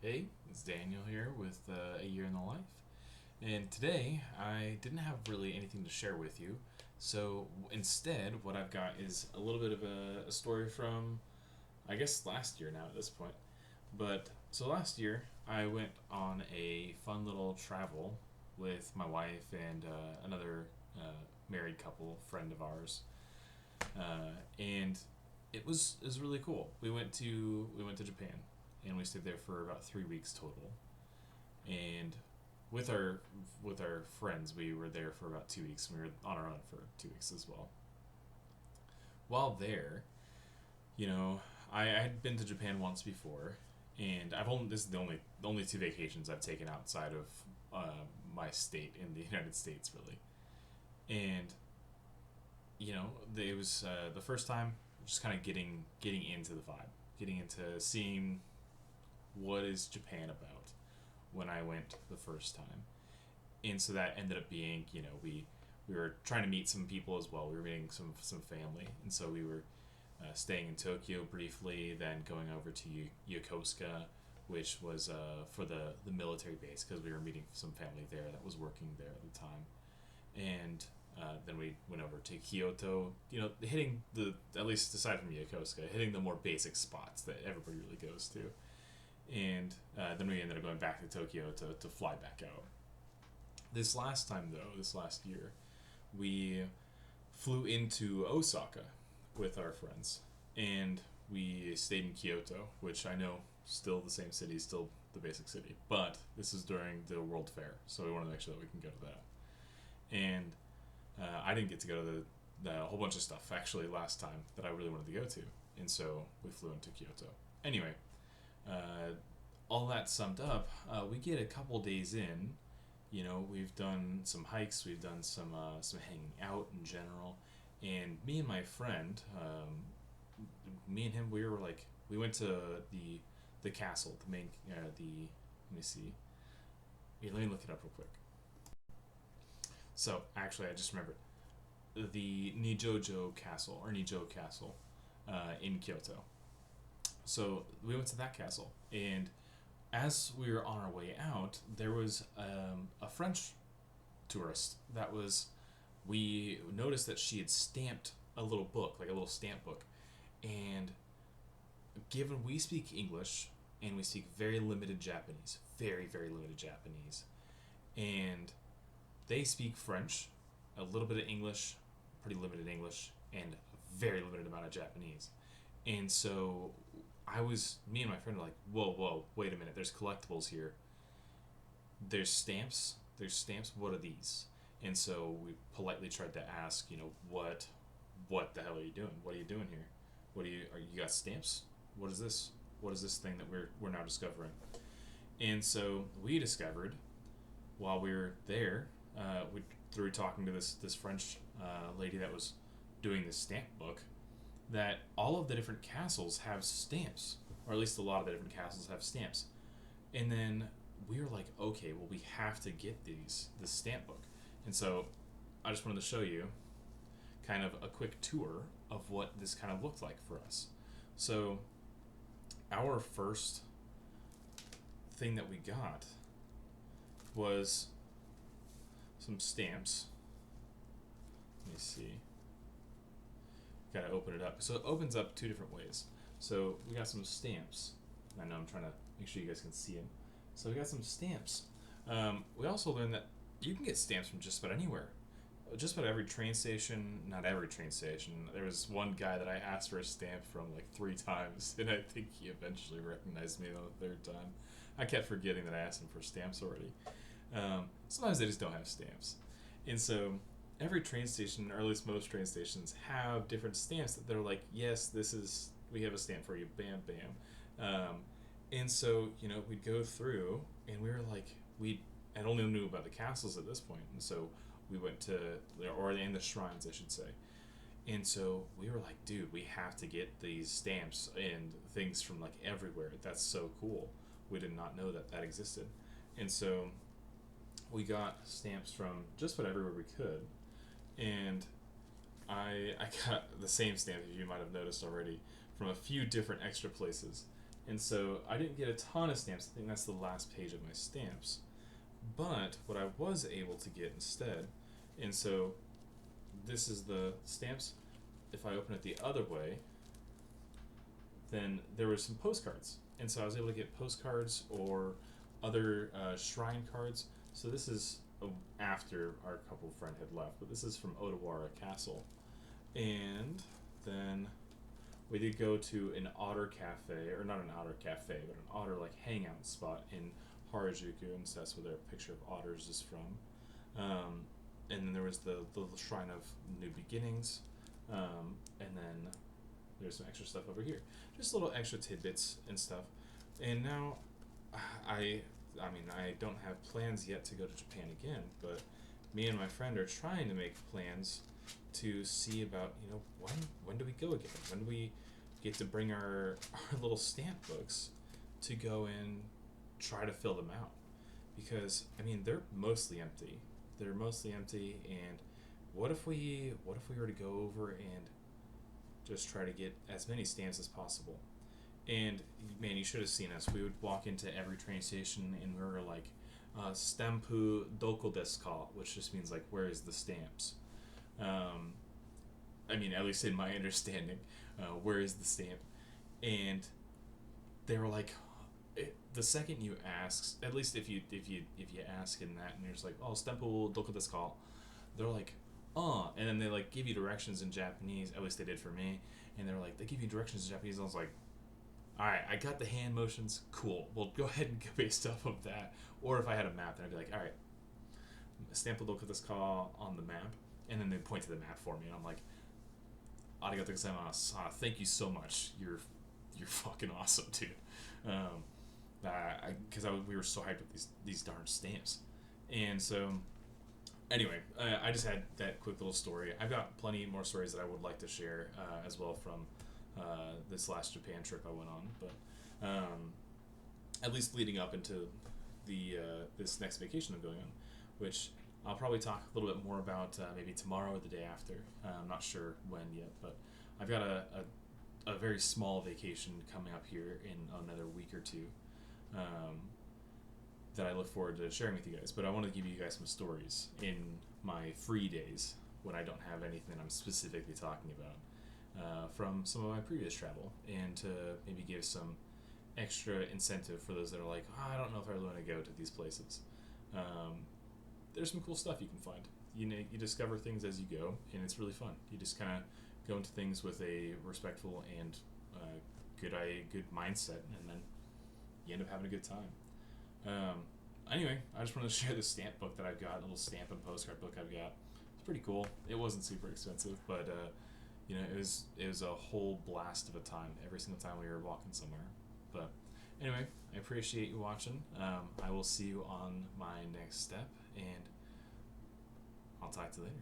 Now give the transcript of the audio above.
Hey, it's Daniel here with A Year in the Life. And today I didn't have really anything to share with you. So instead, what I've got is a little bit of a story from, I guess, last year now at this point. But so last year, I went on a fun little travel with my wife and another married couple, friend of ours. And it was really cool. We went to Japan and we stayed there for about 3 weeks total. And with our with our friends, we were there for about 2 weeks. We were on our own for 2 weeks as well. While there, you know, I had been to Japan once before, and I've only this is the only two vacations I've taken outside of my state in the United States, really. And it was the first time just kind of getting into the vibe, getting into seeing what is Japan about when I went the first time. And so that ended up being, we were trying to meet some people as well. We were meeting some family, and so we were staying in Tokyo briefly, then going over to Yokosuka, which was for the military base because we were meeting some family there that was working there at the time, and then we went over to Kyoto. Hitting the at least aside from Yokosuka, hitting the more basic spots that everybody really goes to, and then we ended up going back to Tokyo to fly back out. This last time, though, this last year, we flew into Osaka with our friends, and we stayed in Kyoto, which I know still the same city, still the basic city, but this is during the World Fair, so we want to make sure that we can go to that. And I didn't get to go to the whole bunch of stuff actually last time that I really wanted to go to, and so we flew into Kyoto. Anyway, uh, all that summed up, we get a couple days in. We've done some hikes, we've done some hanging out in general, and me and my friend, me and him, we went to the castle, the main the let me see, here, let me look it up real quick. So actually, I just remembered the Nijojo Castle or Nijo Castle in Kyoto. So we went to that castle, and as we were on our way out, there was a French tourist that was. We noticed that she had stamped a little book, like a little stamp book, and given we speak English and we speak very limited Japanese, very very limited Japanese, and they speak French, a little bit of English, pretty limited English, and a very limited amount of Japanese. And so me and my friend were like, whoa, whoa, wait a minute, there's collectibles here. There's stamps. There's stamps. What are these? And so we politely tried to ask, what the hell are you doing? What are you doing here? You got stamps? What is this? What is this thing that we're now discovering? And so we discovered while we were there, through talking to this French lady that was doing this stamp book, that all of the different castles have stamps, or at least a lot of the different castles have stamps. And then we were like, okay, well, we have to get this stamp book. And so I just wanted to show you kind of a quick tour of what this kind of looked like for us. So our first thing that we got was some stamps. Let me see. Gotta open it up. So it opens up two different ways. So we got some stamps. I know I'm trying to make sure you guys can see them. So we got some stamps. We also learned that you can get stamps from just about anywhere. Just about every train station, not every train station. There was one guy that I asked for a stamp from like 3 times, and I think he eventually recognized me on the third time. I kept forgetting that I asked him for stamps already. Sometimes they just don't have stamps. And so every train station, or at least most train stations, have different stamps that they're like, yes, we have a stamp for you, bam, bam. And so, we'd go through, and we were like, we had only knew about the castles at this point, and so we went to, or in the shrines, I should say. And so we were like, dude, we have to get these stamps and things from like everywhere. That's so cool. We did not know that existed. And so we got stamps from just about everywhere we could. And I got the same stamp, as you might have noticed already, from a few different extra places. And so I didn't get a ton of stamps. I think that's the last page of my stamps. But what I was able to get instead, and so this is the stamps. If I open it the other way, then there was some postcards. And so I was able to get postcards or other shrine cards. So this is after our couple friend had left, but this is from Odawara Castle. And then we did go to an otter cafe, or not an otter cafe, but an otter like hangout spot in Harajuku, and so that's where their picture of otters is from. And then there was the little shrine of new beginnings, and then there's some extra stuff over here, just little extra tidbits and stuff. And now, I mean, I don't have plans yet to go to Japan again, but me and my friend are trying to make plans to see about, when do we go again? When do we get to bring our little stamp books to go and try to fill them out? Because I mean, they're mostly empty. And what if we were to go over and just try to get as many stamps as possible? And man, you should have seen us. We would walk into every train station and we were like, "Stampu doko desu ka?" which just means like, "Where is the stamps?" I mean, at least in my understanding, where is the stamp? And they were like, the second you ask, at least if you ask in that, and you're just like, "Oh, stampu doko desu ka?" they're like, and then they like give you directions in Japanese. At least they did for me. And they're like, they give you directions in Japanese. And I was like, all right, I got the hand motions. Cool. Well, go ahead and based off of that. Or if I had a map, then I'd be like, all right, stampu doko desu ka on the map, and then they point to the map for me, and I'm like, arigato gozaimasu. Thank you so much. You're fucking awesome, dude. Because we were so hyped with these darn stamps, and so anyway, I just had that quick little story. I've got plenty more stories that I would like to share as well from this last Japan trip I went on, but at least leading up into the this next vacation I'm going on, which I'll probably talk a little bit more about maybe tomorrow or the day after. I'm not sure when yet, but I've got a very small vacation coming up here in another week or two that I look forward to sharing with you guys. But I want to give you guys some stories in my free days when I don't have anything that I'm specifically talking about from some of my previous travel, and to maybe give some extra incentive for those that are like, I don't know if I really want to go to these places. There's some cool stuff you can find. You discover things as you go, and it's really fun. You just kind of go into things with a respectful and good mindset, and then you end up having a good time. Anyway, I just wanted to share the stamp book that I've got, a little stamp and postcard book I've got. It's pretty cool. It wasn't super expensive, but it was a whole blast of a time every single time we were walking somewhere. But anyway, I appreciate you watching. I will see you on my next step, and I'll talk to you later.